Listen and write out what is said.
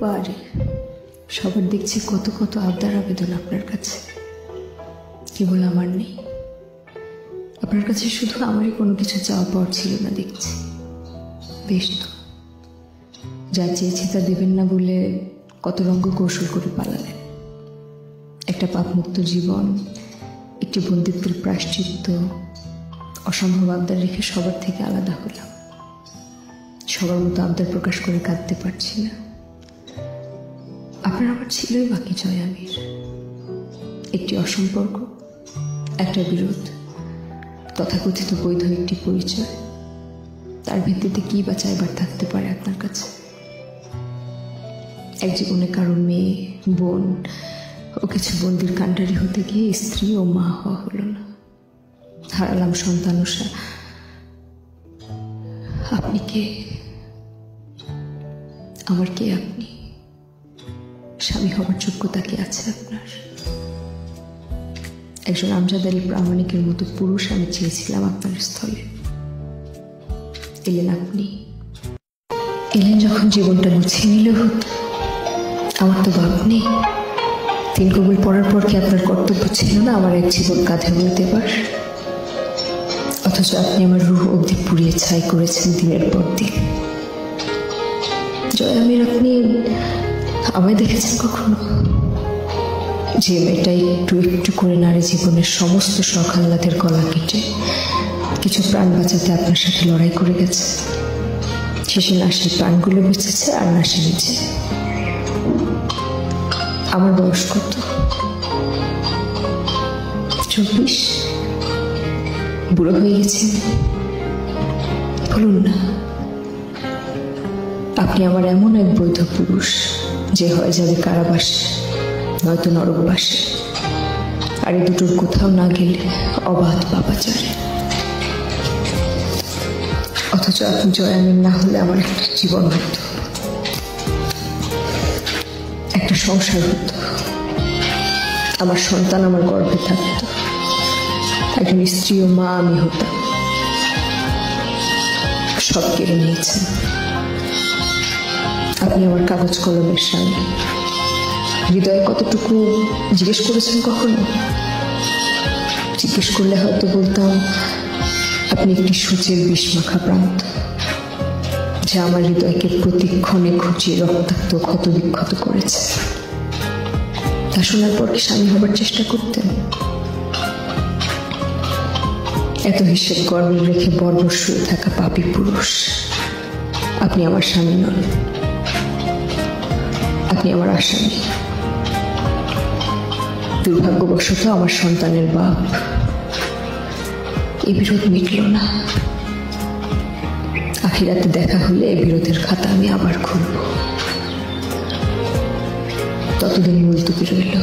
বারে সবার দেখছি কত কত আবদার আবেদন আপনার কাছে, কেবল আমার নেই। আপনার কাছে শুধু আমারই কোনো কিছু চাওয়া পাওয়ার ছিল না দেখছি। বেশ তো, যা চেয়েছি তা দেবেন না বলে কত রঙ্গ কৌশল করে পালালেন। একটা পাপমুক্ত জীবন, একটি বন্দিত্বের প্রায়শ্চিত্ত, অসম্ভব আবদার রেখে সবার থেকে আলাদা হলাম। সবার মতো আবদার প্রকাশ করে কাঁদতে পারছি না। আপনার আবার ছিলই বাকি জয় আমির, একটি অসম্পর্ক, একটা বিরোধ, তথাকথিত বৈধ একটি পরিচয়। তার ভিত্তিতে কি বা চাইবার থাকতে পারে আপনার কাছে? এক জীবনে কারো মেয়ে, বোন ও কিছু বন্দির কাণ্ডারি হতে গিয়ে স্ত্রী ও মা হওয়া হলো না। হারালাম সন্তানসা। আপনি কে? আমার কে আপনি? স্বামী হবার যোগ্যতা কি আছে আপনার? একজন আমজাদ আলী প্রামাণিকের মতো পুরুষ আমি চেয়েছিলাম আপনার স্থলে। এলেন আপনি। এলেন যখন জীবনটা গুছিয়ে নিলে হতো। আমার তো বাপ নেই। 3 কবুল পড়ার পর কি আপনার কর্তব্য ছিল না আমার এক জীবন কাঁধে বলে দেবার? অথচ আপনি আমার রূহ অবধি পুড়িয়ে ছাই করেছেন দিনের পর দিন। জয় আমির, আপনি আমায় দেখেছেন কখনো? যে মেয়েটাই একটু একটু করে নারী জীবনের সমস্ত শখ আহ্লাদের গলা কেটে কিছু প্রাণ বাঁচাতে আপনার সাথে লড়াই করে গেছে। শেষে না সে প্রাণগুলো বেঁচেছে আর না সে নিজে। আমার বয়স কত? 24। বুড়ো হয়ে গেছি বলুন না। আপনি আমার এমন এক বৈধ পুরুষ যে হয় যাবে কারাবাসে, নয়তো নরকবাসে, আর এই দুটোর কোথাও না গেলে অবাধ পাপাচারে। অথচ আপনি জয় আমির না হলে আমার একটা জীবন হতো, একটা সংসার হতো, আমার সন্তান আমার গর্ভে থাকত, একজন স্ত্রী ও মা আমি হতাম। সব কেড়ে নিয়েছেন। আপনি আমার কাগজ কলমের স্বামী। হৃদয়ে কতটুকু জিজ্ঞেস করেছেন কখনো? জিজ্ঞেস করলে হয়তো বলতাম আপনি একটি সূচের বিষমাখা প্রান্ত, যা আমার হৃদয়কে প্রতিক্ষণে খুঁচিয়ে রক্তাক্ত ক্ষত বিক্ষত করেছে। তা শোনার পর কি স্বামী হবার চেষ্টা করতেন? এত হিসেব গর্ব রেখে বর্বর শুয়ে থাকা পাপী পুরুষ। আপনি আমার স্বামী নন, আপনি আমার আসামি। দুর্ভাগ্যবশত আমার সন্তানের বাপ। এই বিরোধ মিটল না। আখিরাতে দেখা হলে এই বিরোধের খাতা আমি আবার খুলব। ততদিন মুলতুবি রইল।